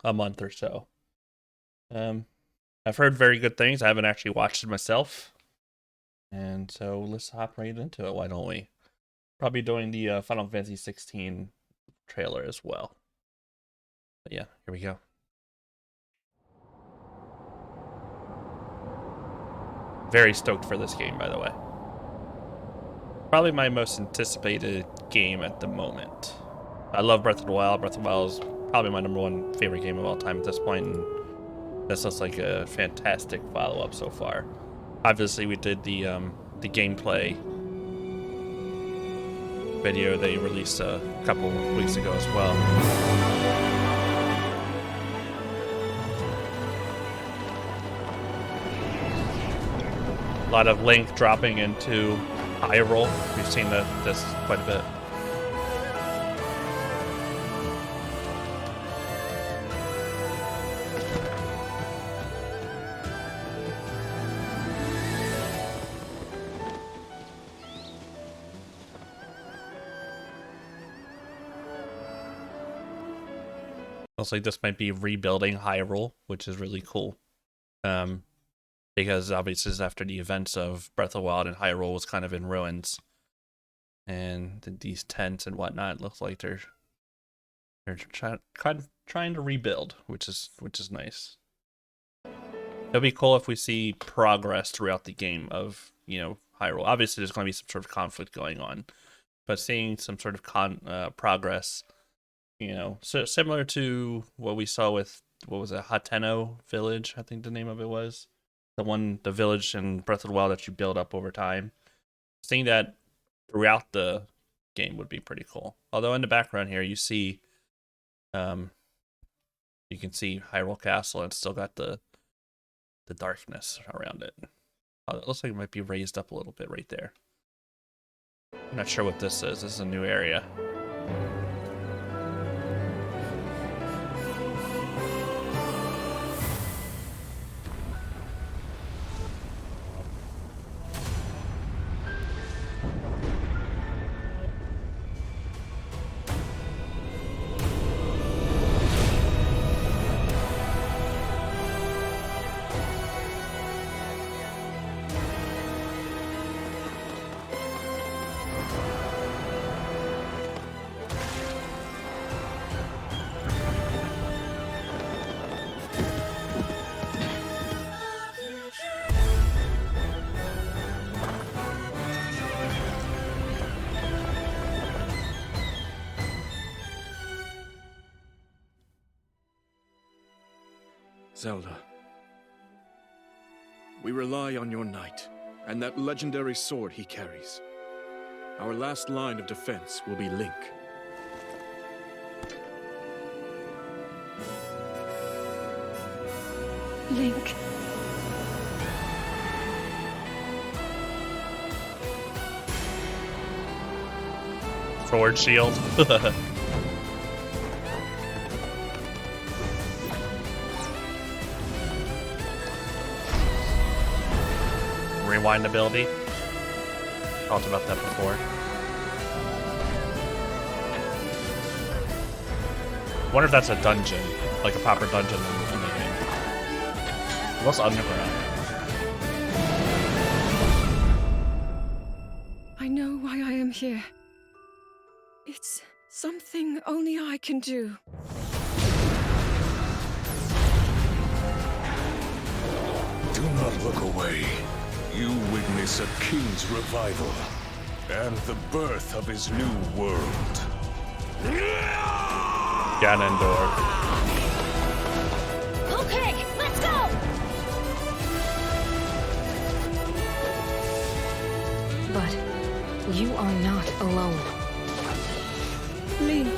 a month or so. Um, I've heard very good things. I haven't actually watched it myself, and so let's hop right into it. Why don't we? Probably doing the Final Fantasy 16 trailer as well. But yeah, here we go. Very stoked for this game, by the way. Probably my most anticipated game at the moment. I love Breath of the Wild. Breath of the Wild is probably my number one favorite game of all time at this point, and this looks like a fantastic follow-up so far. Obviously, we did the gameplay video they released a couple weeks ago as well. A lot of Link dropping into Hyrule. We've seen this quite a bit. Looks like this might be rebuilding Hyrule, which is really cool. Because obviously this is after the events of Breath of the Wild, and Hyrule was kind of in ruins. And these tents and whatnot looks like they're trying to rebuild, which is nice. It'll be cool if we see progress throughout the game of Hyrule. Obviously, there's going to be some sort of conflict going on, but seeing some sort of progress, so similar to what we saw with what was it, Hateno Village, I think the name of it was, the village in Breath of the Wild that you build up over time. Seeing that throughout the game would be pretty cool. Although in the background here, you can see Hyrule Castle, and it's still got the darkness around it. It looks like it might be raised up a little bit right there. I'm not sure what this is. This is a new area. Zelda, we rely on your knight, and that legendary sword he carries. Our last line of defense will be Link. Link. Sword shield. Rewind ability. Talked about that before. Wonder if that's a dungeon, like a proper dungeon in the game. What's underground? I know why I am here. It's something only I can do. Do not look away. You witness a king's revival and the birth of his new world. Ganondorf. Okay, let's go! But you are not alone. Link,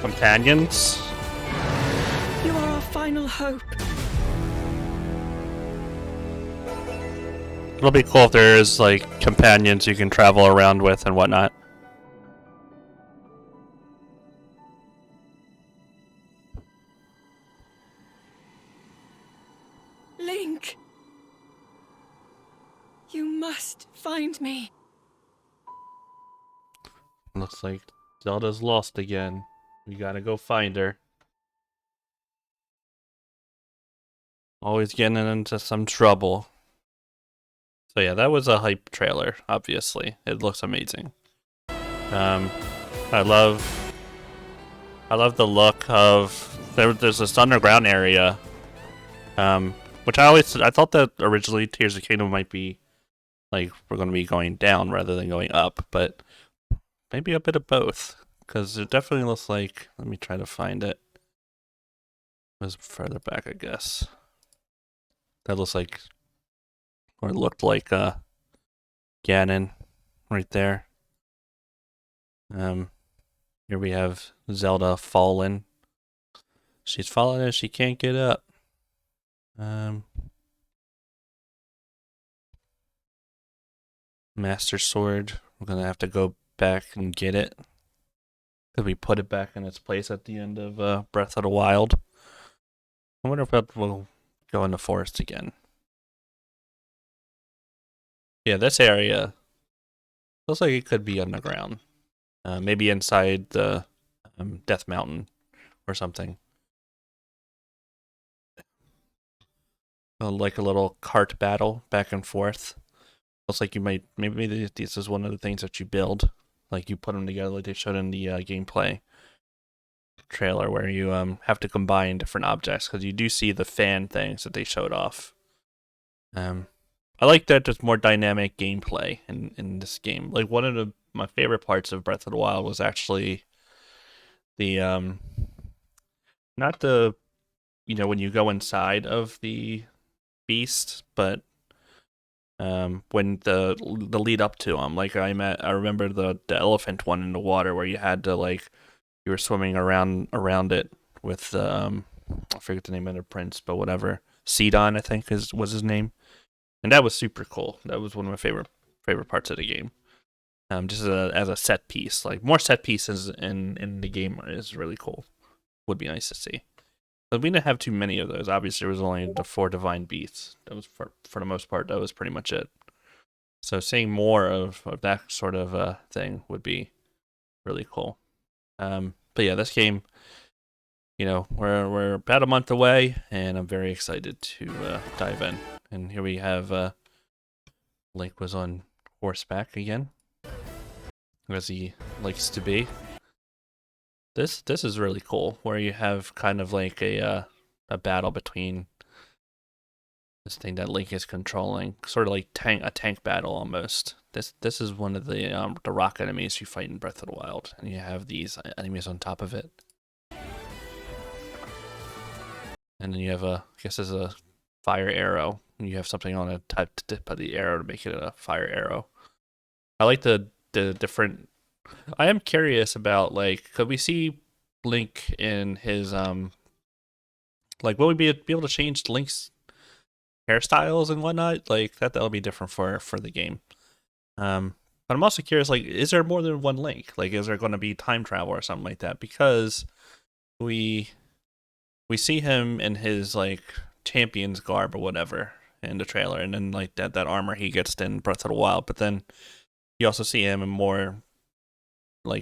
Companions? you are our final hope. It'll be cool if there's like companions you can travel around with and whatnot. Link, you must find me. Looks like Zelda's lost again. We gotta go find her. Always getting into some trouble. So yeah, that was a hype trailer, obviously. It looks amazing. Um, I love the look of there's this underground area. Which I thought that originally Tears of the Kingdom might be like we're going to be going down rather than going up, but maybe a bit of both because it definitely looks like. Let me try to find it. It was further back, I guess. That looks like, or it looked like Ganon right there. Here we have Zelda fallen. She's fallen and she can't get up. Master Sword. We're gonna have to go back and get it. Because we put it back in its place at the end of Breath of the Wild. I wonder if that will go in the forest again. Yeah, this area looks like it could be underground. Maybe inside the Death Mountain or something. Like a little cart battle back and forth. Looks like you might, maybe this is one of the things that you build. Like you put them together like they showed in the gameplay trailer where you have to combine different objects because you do see the fan things that they showed off. I like that there's more dynamic gameplay in this game. Like one of my favorite parts of Breath of the Wild was actually the not the when you go inside of the beast, but when the lead up to them. Like I remember the elephant one in the water where you had to you were swimming around it with I forget the name of the prince, but whatever. Sidon, I think was his name. And that was super cool. That was one of my favorite parts of the game. Just as a set piece, like more set pieces in the game is really cool. Would be nice to see. But we didn't have too many of those. Obviously, there was only the 4 divine beasts. That was for the most part. That was pretty much it. So seeing more of that sort of thing would be really cool. But yeah, this game, we're about a month away, and I'm very excited to dive in. And here we have Link was on horseback again, as he likes to be. This is really cool, where you have kind of like a battle between this thing that Link is controlling, sort of like a tank battle almost. This is one of the rock enemies you fight in Breath of the Wild, and you have these enemies on top of it. And then you have I guess there's a fire arrow, and you have something on a type to tip of the arrow to make it a fire arrow. I like the different. I am curious about could we see Link in his will we be able to change Link's hairstyles and whatnot? Like that'll be different for the game. But I'm also curious, is there more than one Link? Like, is there going to be time travel or something like that? Because we see him in his champion's garb or whatever in the trailer, and then that armor he gets in Breath of the Wild. But then you also see him in more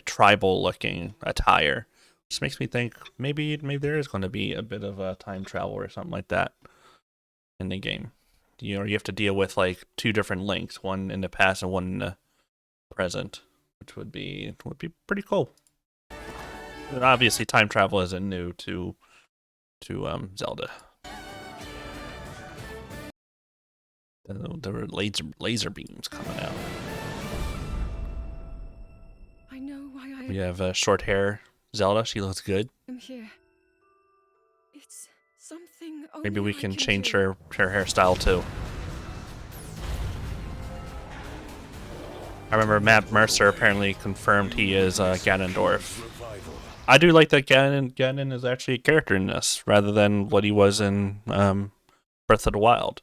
tribal looking attire, which makes me think maybe there is going to be a bit of a time travel or something like that in the game. You have to deal with 2 different Links, one in the past and one in the present, which would be pretty cool. And obviously, time travel isn't new to Zelda. There were laser beams coming out. I know why We have short hair Zelda. She looks good. I'm here. It's something only Maybe we I can change do. her hairstyle too. I remember Matt Mercer apparently confirmed he is Ganondorf. I do like that Ganon is actually a character in this, rather than what he was in Breath of the Wild.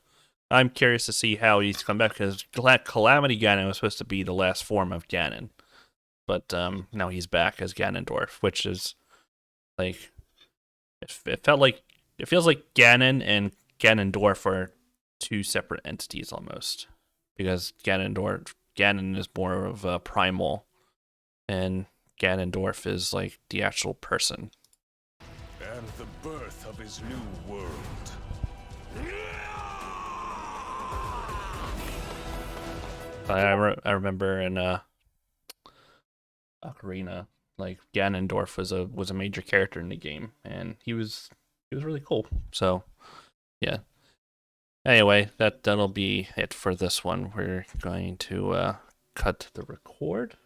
I'm curious to see how he's come back, because Calamity Ganon was supposed to be the last form of Ganon. But now he's back as Ganondorf, which is it feels like Ganon and Ganondorf are 2 separate entities almost, because Ganon is more of a primal, and Ganondorf is the actual person. And the birth of his new world. I remember in Ocarina, like Ganondorf was a major character in the game, and he was really cool. So yeah. Anyway, that'll be it for this one. We're going to cut the record.